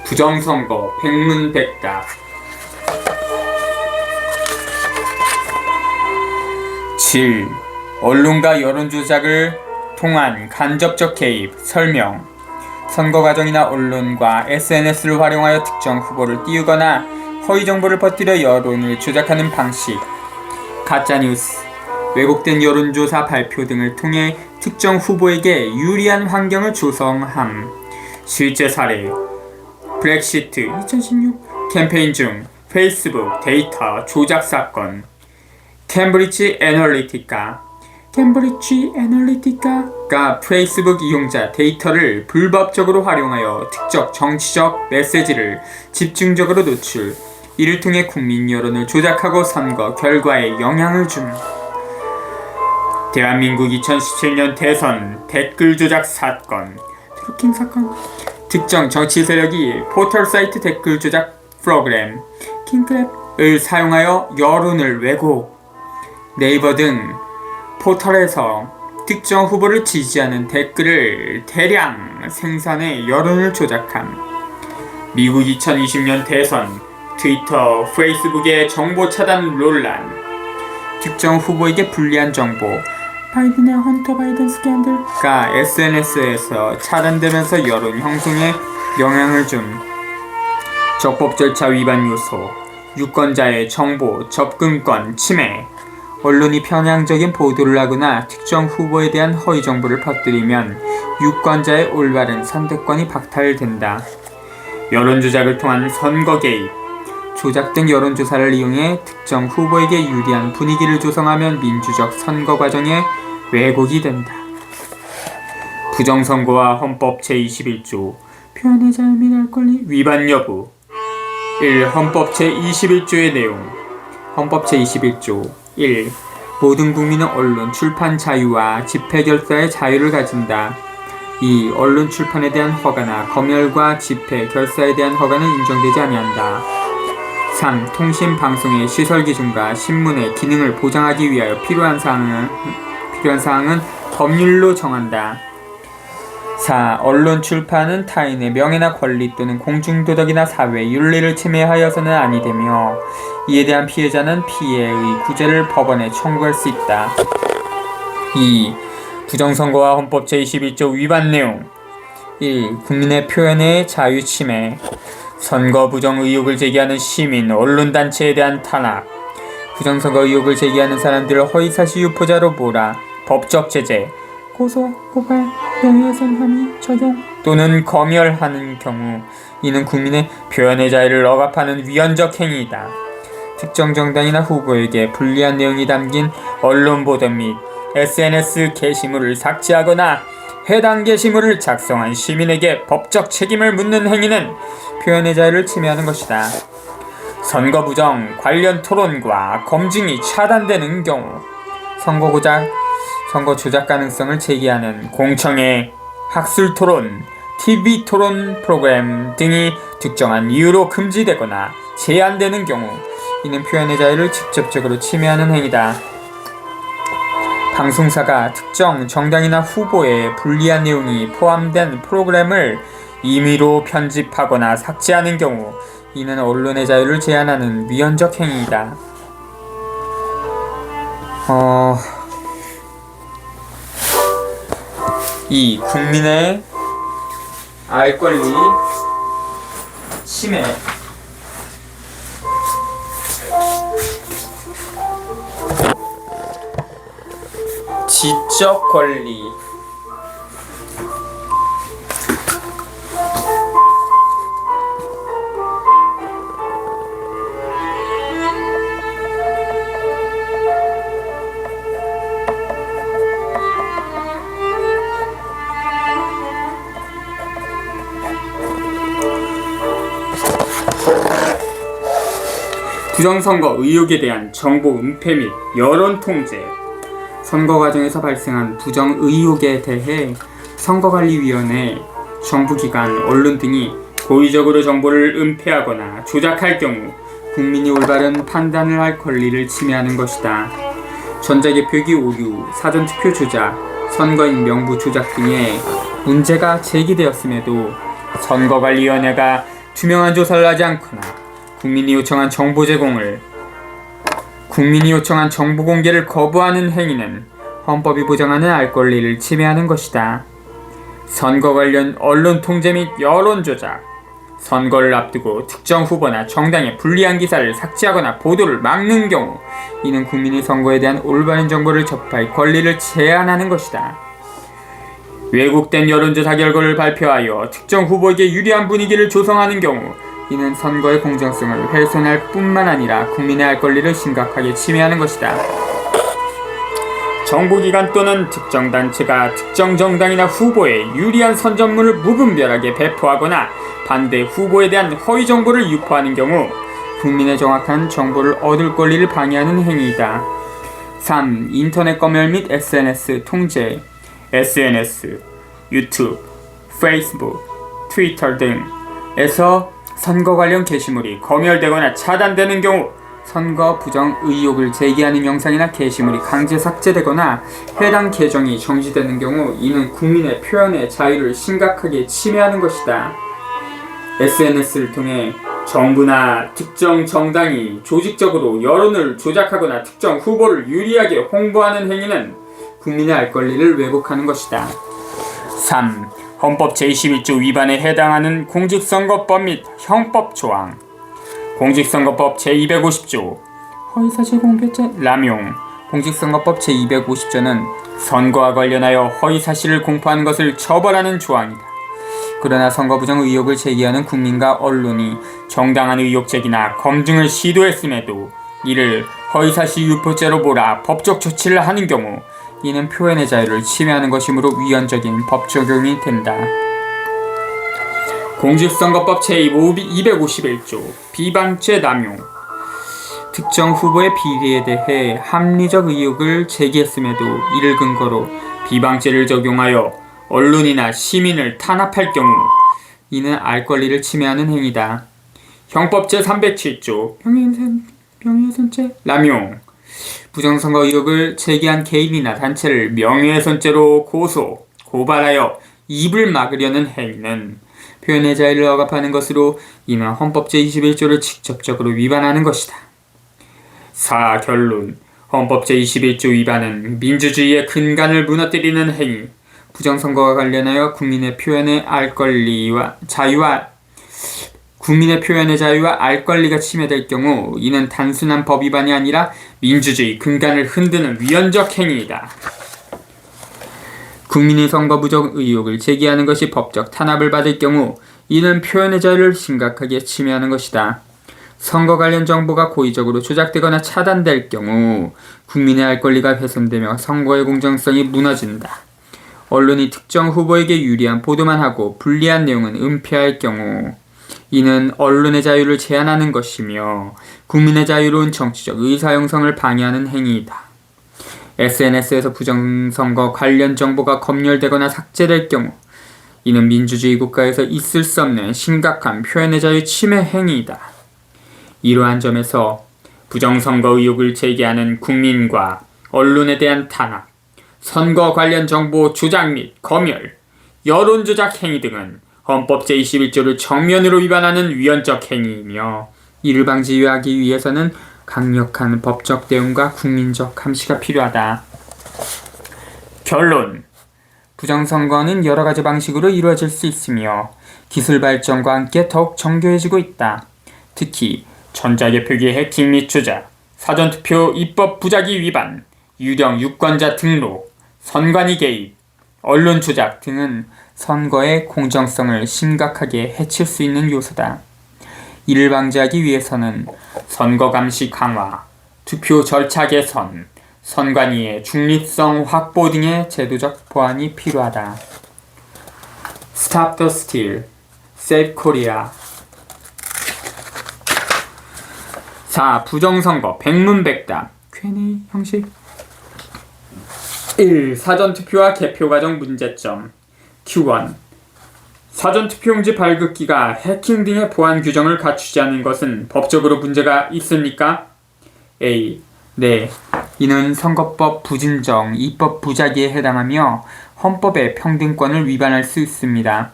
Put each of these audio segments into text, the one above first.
부정선거 백문백답. 7. 언론과 여론조작을 통한 간접적 개입, 설명. 선거 과정이나 언론과 SNS를 활용하여 특정 후보를 띄우거나 허위 정보를 퍼뜨려 여론을 조작하는 방식. 가짜뉴스, 왜곡된 여론조사 발표 등을 통해 특정 후보에게 유리한 환경을 조성함. 실제 사례: 브렉시트 2016 캠페인 중 페이스북 데이터 조작 사건. 캠브리지 애널리티카가 페이스북 이용자 데이터를 불법적으로 활용하여 특정 정치적 메시지를 집중적으로 노출, 이를 통해 국민 여론을 조작하고 선거 결과에 영향을 줌. 대한민국 2017년 대선 댓글 조작 사건. 트루킹 사건. 특정 정치 세력이 포털 사이트 댓글 조작 프로그램 킹크랩을 사용하여 여론을 왜곡. 네이버 등 포털에서 특정 후보를 지지하는 댓글을 대량 생산해 여론을 조작함. 미국 2020년 대선 트위터, 페이스북의 정보 차단 논란. 특정 후보에게 불리한 정보, 바이든의 헌터 바이든 스캔들가 SNS에서 차단되면서 여론 형성에 영향을 준. 적법 절차 위반 요소, 유권자의 정보 접근권 침해. 언론이 편향적인 보도를 하거나 특정 후보에 대한 허위 정보를 퍼뜨리면 유권자의 올바른 선택권이 박탈된다. 여론조작을 통한 선거 개입. 조작된 여론조사를 이용해 특정 후보에게 유리한 분위기를 조성하면 민주적 선거 과정에 왜곡이 된다. 부정선거와 헌법 제21조 표현의 자유 및 알 권리 위반 여부. 1. 헌법 제21조의 내용. 헌법 제21조 1. 모든 국민은 언론 출판 자유와 집회 결사의 자유를 가진다. 2. 언론 출판에 대한 허가나 검열과 집회 결사에 대한 허가는 인정되지 아니한다. 3. 통신 방송의 시설 기준과 신문의 기능을 보장하기 위하여 필요한 사항은 법률로 정한다. 4. 언론 출판은 타인의 명예나 권리 또는 공중도덕이나 사회 윤리를 침해하여서는 아니 되며 이에 대한 피해자는 피해의 구제를 법원에 청구할 수 있다. 2. 부정선거와 헌법 제21조 위반 내용. 1. 국민의 표현의 자유 침해. 선거 부정 의혹을 제기하는 시민, 언론단체에 대한 탄압. 부정선거 의혹을 제기하는 사람들을 허위사실 유포자로 몰아 법적 제재, 고소, 고발, 명예훼손 혐의 적용 또는 검열하는 경우 이는 국민의 표현의 자유를 억압하는 위헌적 행위이다. 특정 정당이나 후보에게 불리한 내용이 담긴 언론 보도 및 SNS 게시물을 삭제하거나 해당 게시물을 작성한 시민에게 법적 책임을 묻는 행위는 표현의 자유를 침해하는 것이다. 선거 부정 관련 토론과 검증이 차단되는 경우, 선거 조작 가능성을 제기하는 공청회, 학술 토론, TV 토론 프로그램 등이 특정한 이유로 금지되거나 제한되는 경우 이는 표현의 자유를 직접적으로 침해하는 행위다. 방송사가 특정 정당이나 후보에 불리한 내용이 포함된 프로그램을 임의로 편집하거나 삭제하는 경우 이는 언론의 자유를 제한하는 위헌적 행위이다. 2. 국민의 알 권리 침해. 지적 권리. 부정선거 의혹에 대한 정보 은폐 및 여론 통제. 선거 과정에서 발생한 부정 의혹에 대해 선거관리위원회, 정부기관, 언론 등이 고의적으로 정보를 은폐하거나 조작할 경우 국민이 올바른 판단을 할 권리를 침해하는 것이다. 전자개표기 오류, 사전투표 조작, 선거인 명부 조작 등의 문제가 제기되었음에도 선거관리위원회가 투명한 조사를 하지 않거나 국민이 요청한 정보 공개를 거부하는 행위는 헌법이 보장하는 알 권리를 침해하는 것이다. 선거 관련 언론 통제 및 여론 조작, 선거를 앞두고 특정 후보나 정당의 불리한 기사를 삭제하거나 보도를 막는 경우 이는 국민이 선거에 대한 올바른 정보를 접할 권리를 제한하는 것이다. 왜곡된 여론조사 결과를 발표하여 특정 후보에게 유리한 분위기를 조성하는 경우 이는 선거의 공정성을 훼손할 뿐만 아니라 국민의 알 권리를 심각하게 침해하는 것이다. 정보기관 또는 특정 단체가 특정 정당이나 후보에 유리한 선전물을 무분별하게 배포하거나 반대 후보에 대한 허위 정보를 유포하는 경우 국민의 정확한 정보를 얻을 권리를 방해하는 행위이다. 3. 인터넷 검열 및 SNS 통제. SNS, 유튜브, 페이스북, 트위터 등에서 선거 관련 게시물이 검열되거나 차단되는 경우 선거 부정 의혹을 제기하는 영상이나 게시물이 강제 삭제되거나 해당 계정이 정지되는 경우 이는 국민의 표현의 자유를 심각하게 침해하는 것이다. SNS를 통해 정부나 특정 정당이 조직적으로 여론을 조작하거나 특정 후보를 유리하게 홍보하는 행위는 국민의 알 권리를 왜곡하는 것이다. 3. 헌법 제21조 위반에 해당하는 공직선거법 및 형법 조항. 공직선거법 제250조 허위사실 공표죄 남용. 공직선거법 제250조는 선거와 관련하여 허위사실을 공표하는 것을 처벌하는 조항이다. 그러나 선거 부정 의혹을 제기하는 국민과 언론이 정당한 의혹 제기나 검증을 시도했음에도 이를 허위사실 유포죄로 몰아 법적 조치를 하는 경우 이는 표현의 자유를 침해하는 것이므로 위헌적인 법 적용이 된다. 공직선거법 제251조 비방죄 남용. 특정 후보의 비리에 대해 합리적 의혹을 제기했음에도 이를 근거로 비방죄를 적용하여 언론이나 시민을 탄압할 경우 이는 알 권리를 침해하는 행위다. 형법 제307조 명예훼손죄 남용. 부정선거 의혹을 제기한 개인이나 단체를 명예훼손죄로 고발하여 입을 막으려는 행위는 표현의 자유를 억압하는 것으로 이는 헌법 제21조를 직접적으로 위반하는 것이다. 4. 결론. 헌법 제21조 위반은 민주주의의 근간을 무너뜨리는 행위, 부정선거와 관련하여 국민의 표현의 자유와 알 권리가 침해될 경우 이는 단순한 법 위반이 아니라 민주주의 근간을 흔드는 위헌적 행위이다. 국민이 선거 부정 의혹을 제기하는 것이 법적 탄압을 받을 경우 이는 표현의 자유를 심각하게 침해하는 것이다. 선거 관련 정보가 고의적으로 조작되거나 차단될 경우 국민의 알 권리가 훼손되며 선거의 공정성이 무너진다. 언론이 특정 후보에게 유리한 보도만 하고 불리한 내용은 은폐할 경우 이는 언론의 자유를 제한하는 것이며 국민의 자유로운 정치적 의사 형성을 방해하는 행위이다. SNS에서 부정선거 관련 정보가 검열되거나 삭제될 경우 이는 민주주의 국가에서 있을 수 없는 심각한 표현의 자유 침해 행위이다. 이러한 점에서 부정선거 의혹을 제기하는 국민과 언론에 대한 탄압, 선거 관련 정보 조작 및 검열, 여론조작 행위 등은 헌법 제21조를 정면으로 위반하는 위헌적 행위이며 이를 방지하기 위해서는 강력한 법적 대응과 국민적 감시가 필요하다. 결론. 부정선거는 여러가지 방식으로 이루어질 수 있으며 기술 발전과 함께 더욱 정교해지고 있다. 특히 전자개표기 해킹 및 조작, 사전투표 입법 부작위 위반, 유령 유권자 등록, 선관위 개입, 언론 조작 등은 선거의 공정성을 심각하게 해칠 수 있는 요소다. 이를 방지하기 위해서는 선거 감시 강화, 투표 절차 개선, 선관위의 중립성 확보 등의 제도적 보완이 필요하다. Stop the Steal, Save Korea. 4. 부정선거 백문백답 Q&A 형식. 1. 사전투표와 개표 과정 문제점. Q1. 사전투표용지 발급기가 해킹 등의 보안 규정을 갖추지 않은 것은 법적으로 문제가 있습니까? A. 네. 이는 선거법 부진정, 입법 부작위에 해당하며 헌법의 평등권을 위반할 수 있습니다.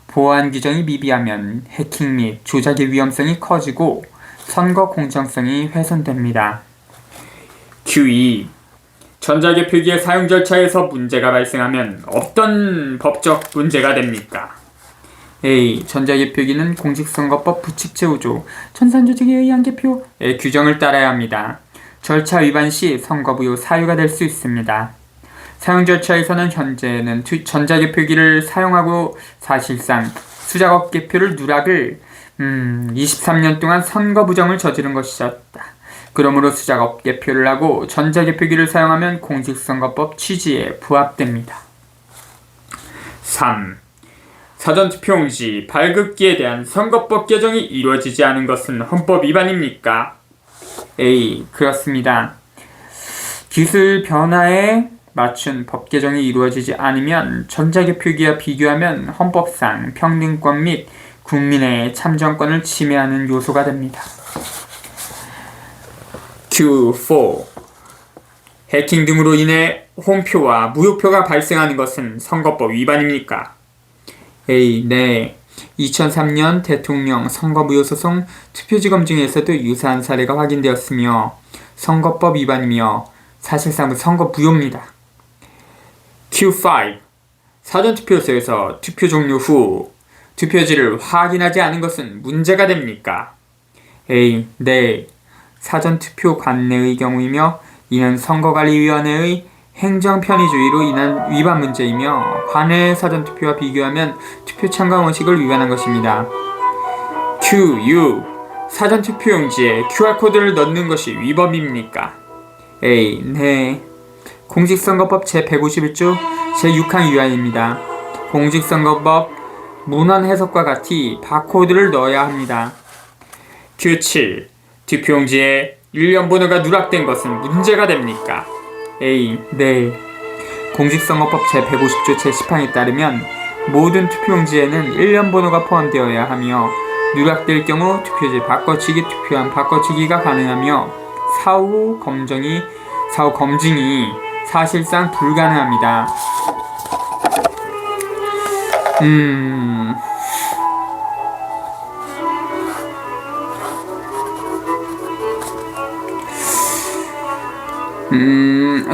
보안 규정이 미비하면 해킹 및 조작의 위험성이 커지고 선거 공정성이 훼손됩니다. Q2. 전자개표기의 사용 절차에서 문제가 발생하면 어떤 법적 문제가 됩니까? A. 전자개표기는 공직선거법 부칙제5조 전산조직에 의한 개표의 규정을 따라야 합니다. 절차 위반 시 선거부요 사유가 될 수 있습니다. 사용 절차에서는 현재는 전자개표기를 사용하고 사실상 수작업 개표를 누락을 23년 동안 선거부정을 저지른 것이었다. 그러므로 수작업 개표를 하고 전자개표기를 사용하면 공직선거법 취지에 부합됩니다. 3. 사전투표용지 발급기에 대한 선거법 개정이 이루어지지 않은 것은 헌법 위반입니까? A. 그렇습니다. 기술 변화에 맞춘 법 개정이 이루어지지 않으면 전자개표기와 비교하면 헌법상 평등권 및 국민의 참정권을 침해하는 요소가 됩니다. Q4. 해킹 등으로 인해 혼표와 무효표가 발생하는 것은 선거법 위반입니까? A. 네. 2003년 대통령 선거무효소송 투표지 검증에서도 유사한 사례가 확인되었으며 선거법 위반이며 사실상 선거무효입니다. Q5. 사전투표소에서 투표 종료 후 투표지를 확인하지 않은 것은 문제가 됩니까? A. 네. 사전투표 관내의 경우이며 이는 선거관리위원회의 행정편의주의로 인한 위반 문제이며 관내 사전투표와 비교하면 투표 참가 원칙을 위반한 것입니다. Q6. 사전투표용지에 QR코드를 넣는 것이 위법입니까? A. 네. 공직선거법 제151조 제6항 위반입니다. 공직선거법 문헌 해석과 같이 바코드를 넣어야 합니다. Q7. 투표용지에 일련 번호가 누락된 것은 문제가 됩니까? A. 네. 공직선거법 제150조 제10항에 따르면 모든 투표용지에는 일련 번호가 포함되어야 하며 누락될 경우 투표지 바꿔치기, 투표함 바꿔치기가 가능하며 사후 검증이 사실상 불가능합니다.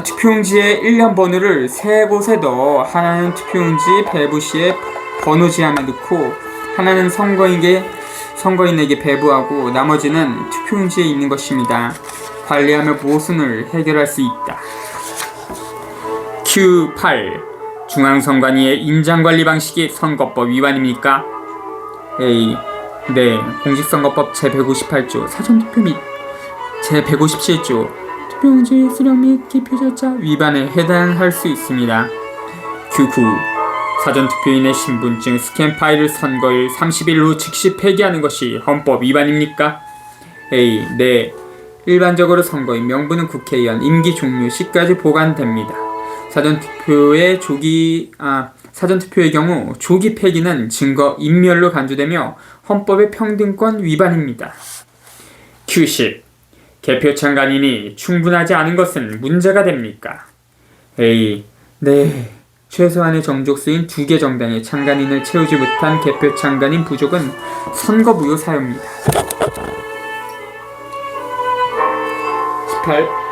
투표용지에 일련 번호를 세 곳에 넣어 하나는 투표용지 배부 시에 번호 지함에 넣고 하나는 선거인에게 배부하고 나머지는 투표용지에 있는 것입니다. 관리하며 모순을 해결할 수 있다. Q8. 중앙선관위의 인장관리 방식이 선거법 위반입니까? A. 네. 공직선거법 제158조 사전투표 및 제157조 투표용지 수령 및 기표 절차 위반에 해당할 수 있습니다. Q9. 사전투표인의 신분증 스캔 파일을 선거일 30일 후 즉시 폐기하는 것이 헌법 위반입니까? A. 네. 일반적으로 선거인 명부는 국회의원 임기 종료 시까지 보관됩니다. 사전투표의 경우 조기 폐기는 증거 인멸로 간주되며 헌법의 평등권 위반입니다. Q10. 개표 참관인이 충분하지 않은 것은 문제가 됩니까? A. 네. 최소한의 정족수인 2개 정당의 참관인을 채우지 못한 개표 참관인 부족은 선거무효 사유입니다. 18.